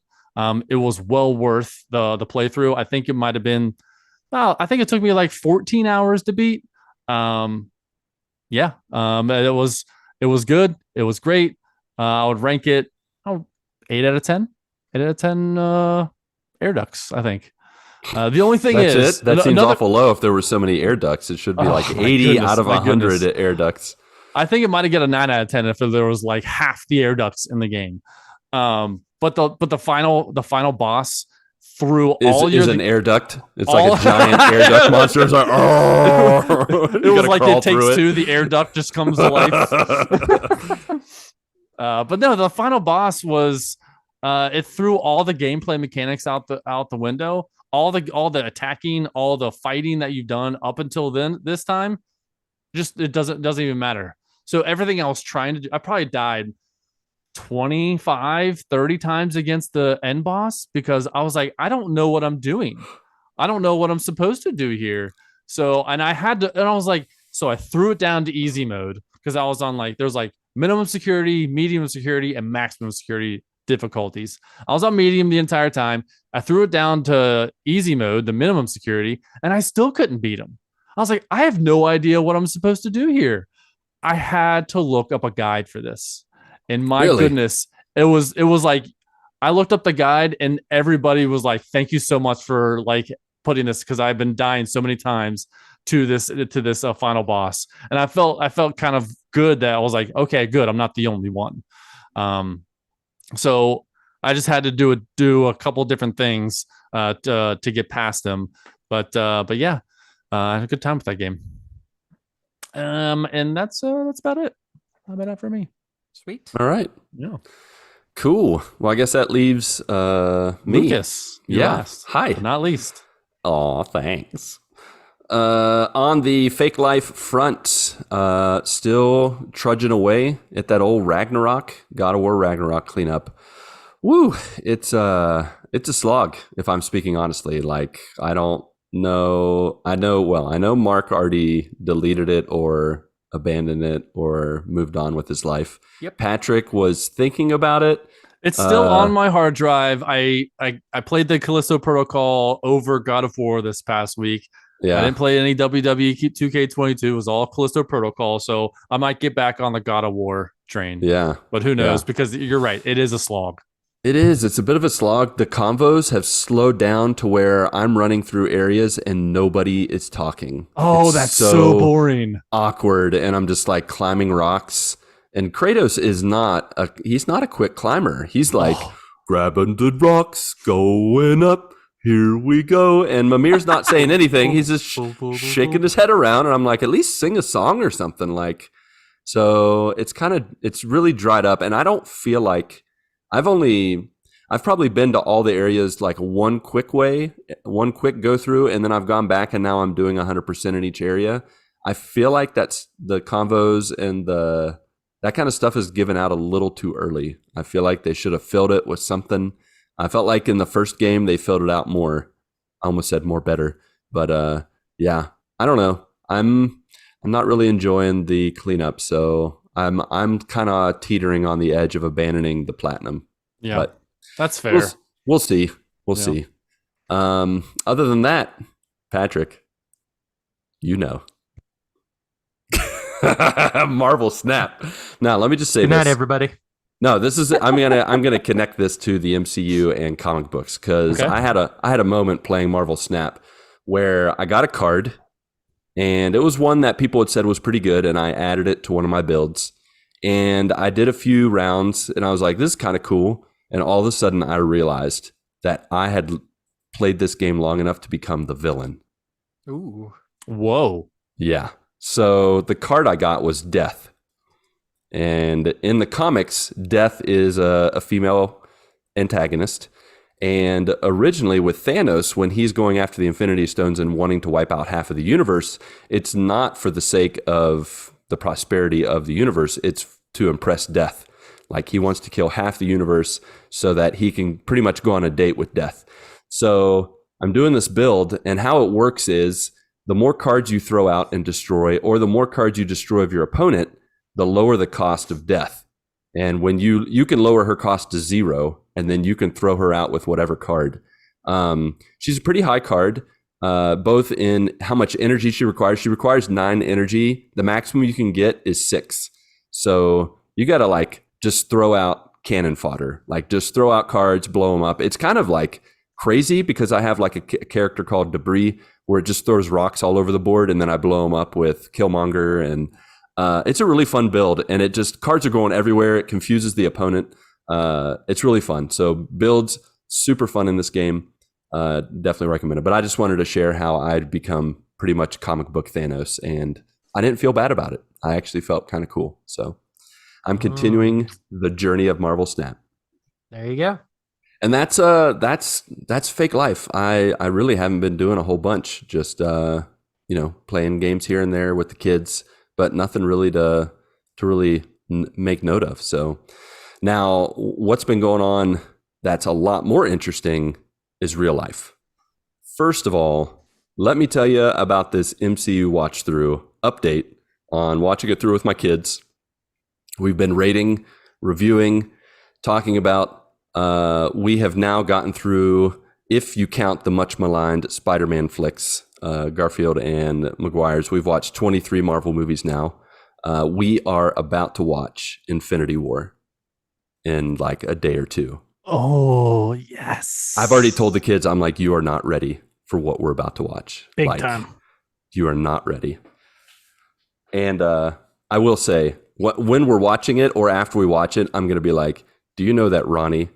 It was well worth the playthrough. I think it might have been, I think it took me like 14 hours to beat. It was good. It was great. I would rank it 8 out of 10. 8 out of 10 air ducts, I think. The only thing that seems awful low. If there were so many air ducts, it should be like 80 out of 100 air ducts. I think it might have got a 9 out of 10 if there was like half the air ducts in the game. But the final boss through is an air duct. It's like a giant air duct monster. It's like, it was like It Takes Two. The air duct just comes to life. But no, the final boss was. It threw all the gameplay mechanics out the window. All the attacking, all the fighting that you've done up until this time, just it doesn't even matter. So everything I was trying to do, I probably died 25, 30 times against the end boss because I was like, I don't know what I'm doing. I don't know what I'm supposed to do here. So, and I was like, so I threw it down to easy mode because I was on like, there's like minimum security, medium security, and maximum security difficulties. I was on medium the entire time. I threw it down to easy mode, the minimum security, and I still couldn't beat him. I was like, I have no idea what I'm supposed to do here. I had to look up a guide for this. And my goodness, it was like I looked up the guide and everybody was like, thank you so much for like putting this, because I've been dying so many times to this final boss. And I felt kind of good that I was like, okay, good. I'm not the only one. So I just had to do a couple different things to get past them. But yeah, I had a good time with that game. And that's about it. How about that for me? Sweet. All right. Yeah. Cool. Well, I guess that leaves me. Lucas. Last. Hi. But not least. Aw, thanks. On the fake life front, still trudging away at that old Ragnarok, God of War Ragnarok cleanup. Woo! It's a slog, if I'm speaking honestly. Like, I don't No, I know. Well, I know Marc already deleted it or abandoned it or moved on with his life. Yep. Patrick was thinking about it. It's still on my hard drive. I played the Callisto Protocol over God of War this past week. Yeah. I didn't play any WWE 2K22. It was all Callisto Protocol. So I might get back on the God of War train. Yeah. But who knows? Because you're right. It is a slog. It is. It's a bit of a slog. The convos have slowed down to where I'm running through areas and nobody is talking. Oh, that's so boring. Awkward. And I'm just like climbing rocks. And Kratos is he's not a quick climber. He's like grabbing the rocks, going up. Here we go. And Mimir's not saying anything. He's just shaking his head around. And I'm like, at least sing a song or something. Like, so it's really dried up. And I don't feel like I've probably been to all the areas like one quick go through. And then I've gone back and now I'm doing 100% in each area. I feel like that's the convos and that kind of stuff is given out a little too early. I feel like they should have filled it with something. I felt like in the first game they filled it out more. I almost said more better, but yeah, I don't know. I'm not really enjoying the cleanup, so I'm kind of teetering on the edge of abandoning the platinum. Yeah, but that's fair. We'll see. We'll see. Other than that, Patrick, you know. Marvel Snap. Now, let me just say Good night, everybody. No, this is I'm gonna connect this to the MCU and comic books because I had a moment playing Marvel Snap where I got a card and it was one that people had said was pretty good and I added it to one of my builds and I did a few rounds and I was like, this is kind of cool. And all of a sudden I realized that I had played this game long enough to become the villain. Ooh. Whoa. Yeah. So the card I got was Death. And in the comics, Death is a female antagonist. And originally with Thanos, when he's going after the Infinity Stones and wanting to wipe out half of the universe, it's not for the sake of the prosperity of the universe. It's to impress Death. Like he wants to kill half the universe so that he can pretty much go on a date with Death. So I'm doing this build, and how it works is the more cards you throw out and destroy, or the more cards you destroy of your opponent, the lower the cost of Death. And when you can lower her cost to 0, and then you can throw her out with whatever card. She's a pretty high card, both in how much energy she requires. She requires 9 energy. The maximum you can get is 6. So you got to like just throw out cannon fodder, like just throw out cards, blow them up. It's kind of like crazy because I have like a character called Debris where it just throws rocks all over the board and then I blow them up with Killmonger, and it's a really fun build, and it just cards are going everywhere. It confuses the opponent. It's really fun. So builds super fun in this game. Definitely recommend it. But I just wanted to share how I'd become pretty much comic book Thanos, and I didn't feel bad about it. I actually felt kind of cool. So I'm continuing the journey of Marvel Snap. There you go. And that's fake life. I really haven't been doing a whole bunch. Just playing games here and there with the kids, but nothing really to really make note of. So now what's been going on that's a lot more interesting is real life. First of all, let me tell you about this MCU watch through update on watching it through with my kids. We've been rating, reviewing, talking about. We have now gotten through, if you count the much maligned Spider-Man flicks, Garfield and Maguire's, we've watched 23 Marvel movies now. We are about to watch Infinity War in like a day or two. Oh, yes. I've already told the kids, I'm like, you are not ready for what we're about to watch. Big like, time. You are not ready. And I will say, when we're watching it or after we watch it, I'm going to be like, do you know that Ronnie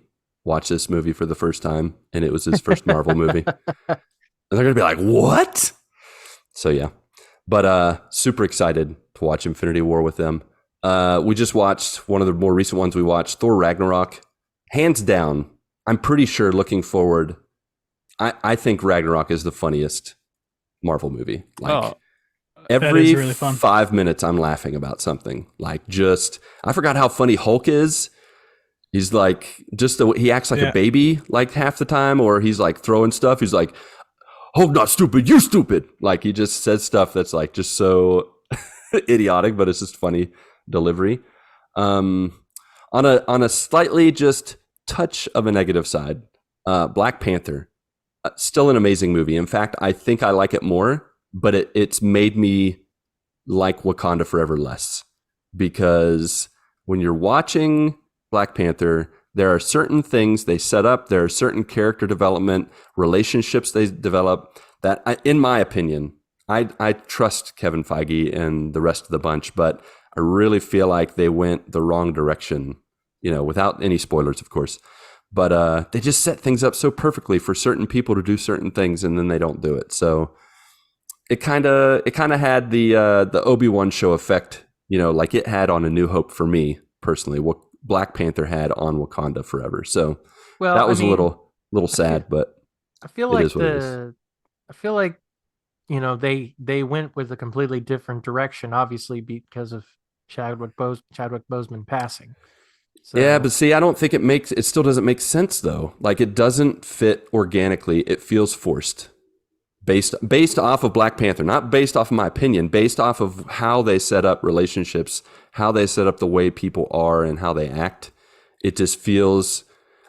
watched this movie for the first time and it was his first Marvel movie? And they're going to be like, what? So yeah, but super excited to watch Infinity War with them. We just watched one of the more recent ones we watched, Thor Ragnarok. Hands down, I'm pretty sure looking forward, I think Ragnarok is the funniest Marvel movie. Like every really 5 minutes I'm laughing about something. Like I forgot how funny Hulk is. He's like, he acts like a baby like half the time, or he's like throwing stuff. He's like, "Oh, not stupid, you stupid." Like he just says stuff that's like just so idiotic, but it's just funny delivery. On a slightly just touch of a negative side, Black Panther, still an amazing movie. In fact, I think I like it more, but it's made me like Wakanda Forever less, because when you're watching Black Panther, there are certain things they set up, there are certain character development, relationships they develop that, in my opinion, I trust Kevin Feige and the rest of the bunch, but I really feel like they went the wrong direction, without any spoilers, of course. But they just set things up so perfectly for certain people to do certain things, and then they don't do it. So it kind of had the Obi-Wan show effect, like it had on A New Hope for me personally. What Black Panther had on Wakanda Forever. So that was a little sad, but I feel like they went with a completely different direction, obviously because of Chadwick Boseman passing. So. Yeah, but see, I don't think it still doesn't make sense though. Like it doesn't fit organically. It feels forced. Based off of Black Panther, not based off of my opinion, based off of how they set up relationships, how they set up the way people are and how they act. It just feels,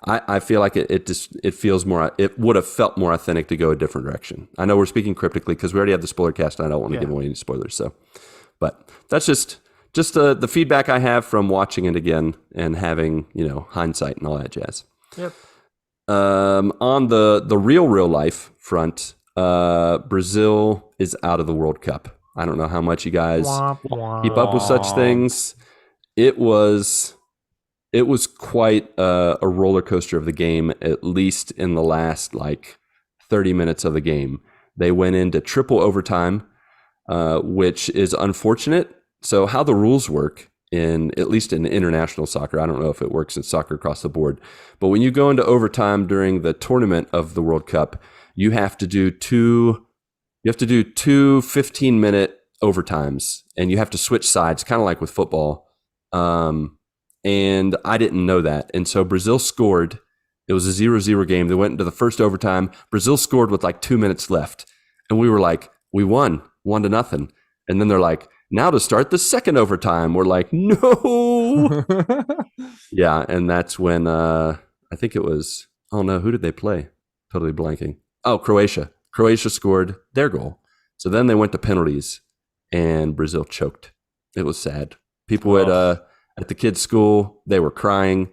I feel like it feels more, it would have felt more authentic to go a different direction. I know we're speaking cryptically because we already have the spoiler cast and I don't want to give away any spoilers. So, but that's just the feedback I have from watching it again and having, hindsight and all that jazz. Yep. On the real life front, Brazil is out of the World Cup. I don't know how much you guys keep up with such things. It was quite a roller coaster of the game, at least in the last 30 minutes of the game. They went into triple overtime, which is unfortunate. So how the rules work at least in international soccer, I don't know if it works in soccer across the board, but when you go into overtime during the tournament of the World Cup, you have to do two 15-minute overtimes, and you have to switch sides, kind of like with football. And I didn't know that. And so Brazil scored. It was a 0-0 game. They went into the first overtime. Brazil scored with 2 minutes left. And we were like, we won 1-0. And then they're like, now to start the second overtime. We're like, no. Yeah. And that's when I think it was, oh no, who did they play? Totally blanking. Oh, Croatia. Croatia scored their goal. So then they went to penalties and Brazil choked. It was sad. People at the kids' school, they were crying.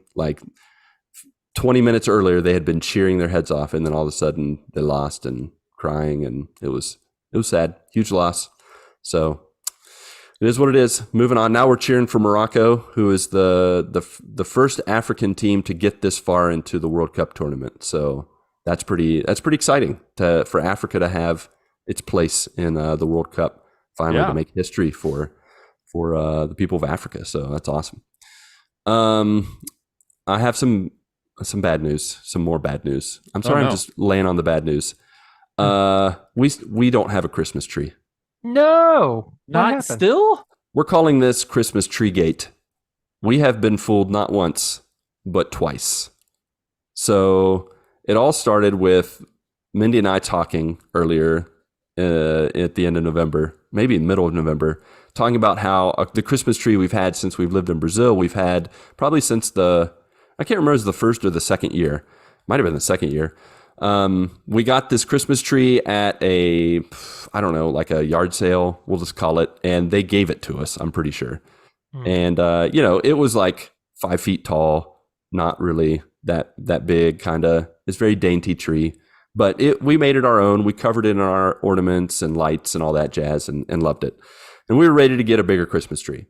20 minutes earlier, they had been cheering their heads off, and then all of a sudden they lost and crying, and it was sad. Huge loss. So it is what it is. Moving on. Now we're cheering for Morocco, who is the first African team to get this far into the World Cup tournament. So that's pretty exciting for Africa to have its place in the World Cup finally, to make history for the people of Africa. So that's awesome. I have some bad news, some more bad news. I'm sorry, I'm just laying on the bad news. We don't have a Christmas tree. No, not still? We're calling this Christmas Tree Gate. We have been fooled not once, but twice. So it all started with Mindy and I talking earlier at the end of November, maybe middle of November, talking about how the Christmas tree we've had since we've lived in Brazil, we've had probably since I can't remember if it was the first or the second year. Might have been the second year. We got this Christmas tree at a yard sale, we'll just call it, and they gave it to us, I'm pretty sure. And, it was 5 feet tall, not really that big, kind of, it's a very dainty tree, but we made it our own. We covered it in our ornaments and lights and all that jazz and loved it. And we were ready to get a bigger Christmas tree.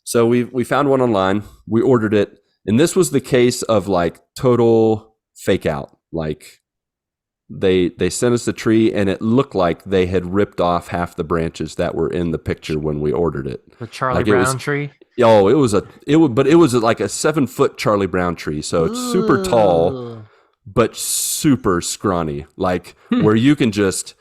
So we found one online, we ordered it, and this was the case of total fake out. They sent us the tree, and it looked like they had ripped off half the branches that were in the picture when we ordered it. The Charlie Brown tree? Oh, it was like a 7-foot Charlie Brown tree. So it's super tall, but super scrawny. Where you can just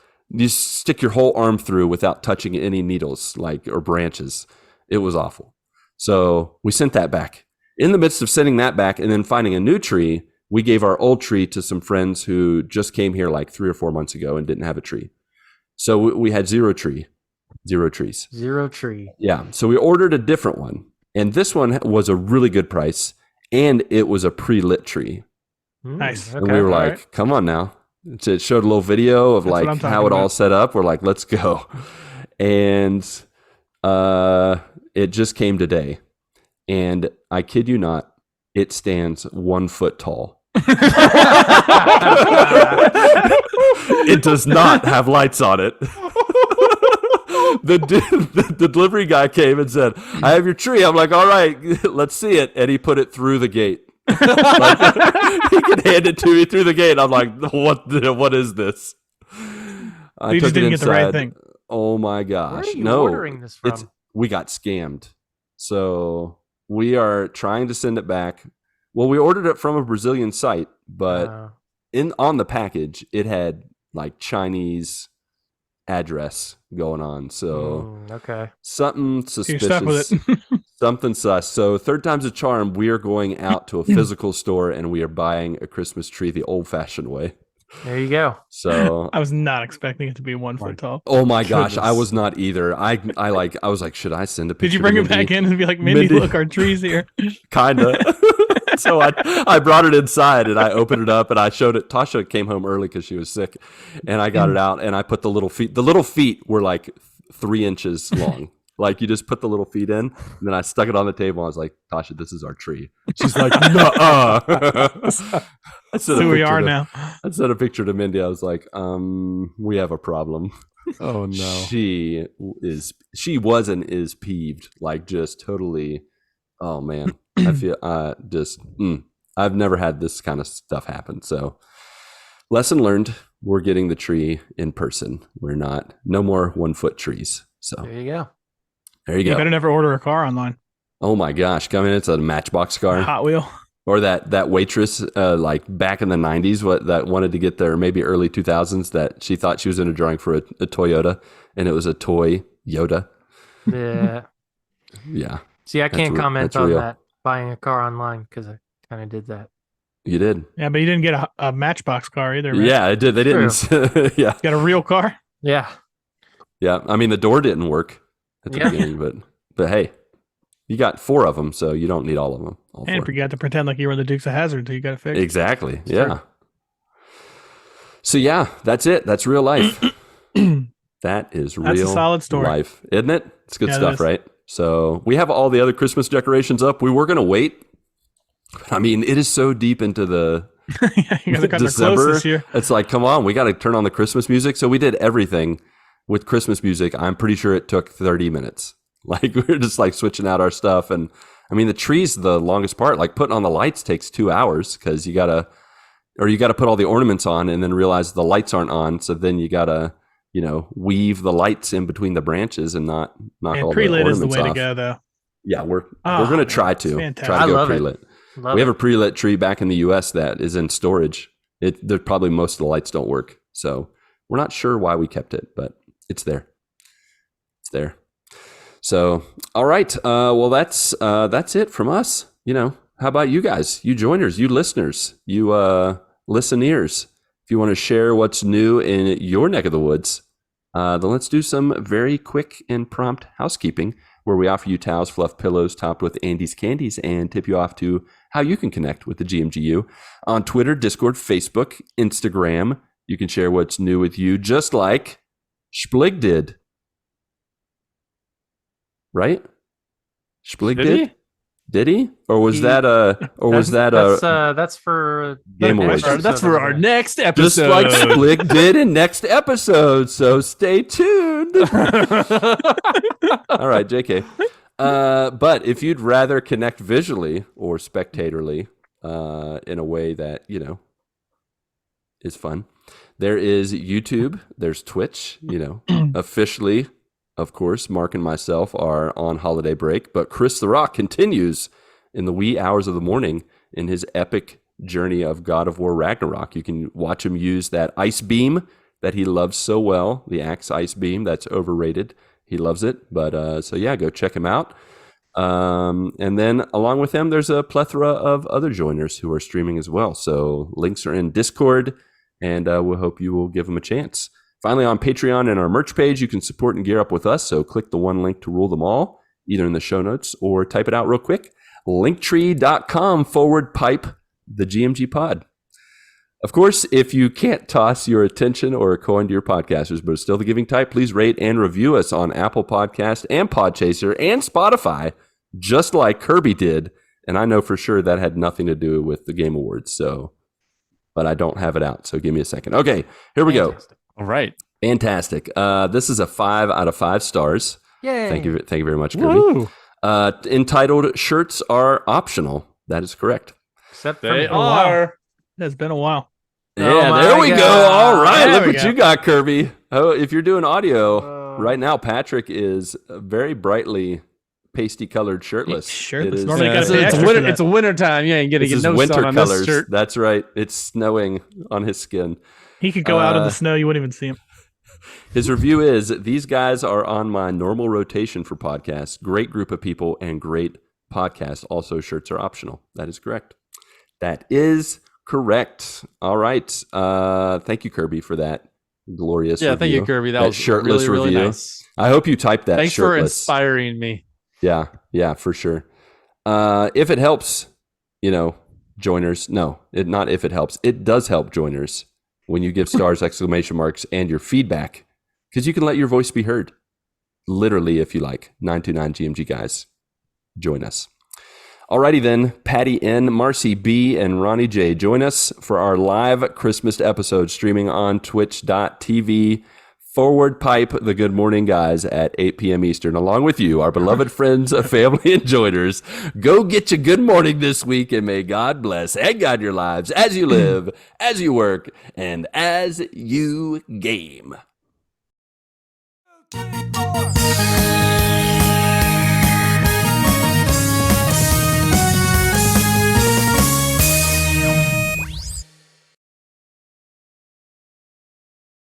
stick your whole arm through without touching any needles, or branches. It was awful. So we sent that back. In the midst of sending that back and then finding a new tree we gave our old tree to some friends who just came here like 3 or 4 months ago and didn't have a tree. So we had zero trees. Zero tree. Yeah. So we ordered a different one. And this one was a really good price. And it was a pre-lit tree. Nice. Okay, and we were like, come on now. It showed a little video of like how it all set up. We're like, let's go. And it just came today. And I kid you not, it stands 1 foot tall. It does not have lights on it. The delivery guy came and said, I have your tree. I'm like, all right, let's see it. And he put it through the gate. Like, he could hand it to me through the gate. I'm like, what is this? You just didn't get the right thing. Oh my gosh. Where are you ordering this from? We got scammed. So we are trying to send it back. Well, we ordered it from a Brazilian site, but on the package, it had like Chinese address going on. So something suspicious. You're stuck with it. Something sus. So third time's a charm. We are going out to a physical store and we are buying a Christmas tree the old-fashioned way. There you go. So I was not expecting it to be 1 foot tall. Oh my gosh, I was not either. I was like, should I send a picture? Did you bring it back in and be like, Mindy, look, our tree's here? Kinda. So I brought it inside and I opened it up and I showed it. Tasha came home early because she was sick, and I got it out and I put the little feet. The little feet were like 3 inches long. Like you just put the little feet in, and then I stuck it on the table. I was like, Tasha, this is our tree. She's like, nuh-uh. That's who we are now. I sent a picture to Mindy. I was like, we have a problem. Oh no. She was and is peeved, like just totally. Oh man, I feel I've never had this kind of stuff happen. So lesson learned. We're getting the tree in person. No more 1 foot trees. So there you go. There you go. You better never order a car online. Oh my gosh, it's a Matchbox car. Hot Wheel. Or that waitress, like back in the 90s, that wanted to get there, maybe early 2000s, that she thought she was in a drawing for a Toyota, and it was a toy Yoda. Yeah. Yeah. See, I can't comment on that, buying a car online, because I kind of did that. You did? Yeah, but you didn't get a Matchbox car either, right? Yeah, I did. They didn't. Yeah. Got a real car? Yeah. Yeah. I mean, the door didn't work at the beginning, but hey. You got 4 of them, so you don't need all of them. And forget to pretend like you were the Dukes of Hazzard until you got it fixed. Exactly. It's true. So yeah, that's it. That's real life. That is real. That's a solid story, life, isn't it? It's good stuff, right? So we have all the other Christmas decorations up. We were going to wait. I mean, it is so deep into the December. This year. It's like, come on, we got to turn on the Christmas music. So we did everything with Christmas music. I'm pretty sure it took 30 minutes. Like we were just like switching out our stuff. And I mean, the tree's the longest part. Like putting on the lights takes 2 hours because you got to put all the ornaments on and then realize the lights aren't on. So then you got to, weave the lights in between the branches and not knock all the ornaments off. Pre-lit is the way to go, though. Yeah, we're going to try to go pre-lit. We have a pre-lit tree back in the U.S. that is in storage. Probably most of the lights don't work. So we're not sure why we kept it, but it's there. It's there. So, all right. Well, that's it from us. How about you guys, you joiners, you listeners, you listeners? If you want to share what's new in your neck of the woods, then let's do some very quick and prompt housekeeping where we offer you towels, fluff pillows topped with Andy's candies and tip you off to how you can connect with the GMGU on Twitter, Discord, Facebook, Instagram. You can share what's new with you, just like Splig did. Right? Splig did? Did he? Or was that that's for Game Awards? That's for our next episode. Just like Splig did in next episode. So stay tuned. All right, JK. But if you'd rather connect visually or spectatorly in a way that, is fun, there is YouTube, there's Twitch, officially. Of course, Marc and myself are on holiday break, but Chris the Rock continues in the wee hours of the morning in his epic journey of God of War Ragnarok. You can watch him use that ice beam that he loves so well, the axe ice beam. That's overrated. He loves it. But so yeah, go check him out. And then along with them, there's a plethora of other joiners who are streaming as well. So links are in Discord, and we hope you will give them a chance. Finally, on Patreon and our merch page, you can support and gear up with us. So click the one link to rule them all, either in the show notes or type it out real quick. Linktree.com/pipe the GMG pod. Of course, if you can't toss your attention or a coin to your podcasters, but are still the giving type, please rate and review us on Apple Podcast and Podchaser and Spotify, just like Kirby did. And I know for sure that had nothing to do with the Game Awards. But I don't have it out. So give me a second. Okay, here we go. All right. Fantastic. This is a 5 out of 5 stars. Yay. Thank you very much, Kirby. Entitled Shirts Are Optional. That is correct. Except they are. It's been a while. Yeah, there we go. All right, look what you got, Kirby. Oh, if you're doing audio right now, Patrick is very brightly pasty-colored shirtless. Shirtless. It's a winter time. You ain't getting no sun on this shirt. That's right. It's snowing on his skin. He could go out in the snow. You wouldn't even see him. His review is, these guys are on my normal rotation for podcasts. Great group of people and great podcast. Also, shirts are optional. That is correct. That is correct. All right. Thank you, Kirby, for that glorious review. Thank you, Kirby. That was shirtless really, review. Really nice. I hope you typed that Thanks shirtless. for inspiring me. Yeah, for sure. If it helps, joiners. No, not if it helps. It does help joiners when you give stars, exclamation marks, and your feedback, because you can let your voice be heard. Literally, if you like. 929 GMG guys, join us. Alrighty then, Patty N, Marcy B, and Ronnie J, join us for our live Christmas episode streaming on twitch.tv /pipe the Good Morning Guys at 8 p.m. Eastern, along with you, our beloved friends, family, and joiners. Go get your good morning this week, and may God bless and guide your lives as you live, as you work, and as you game.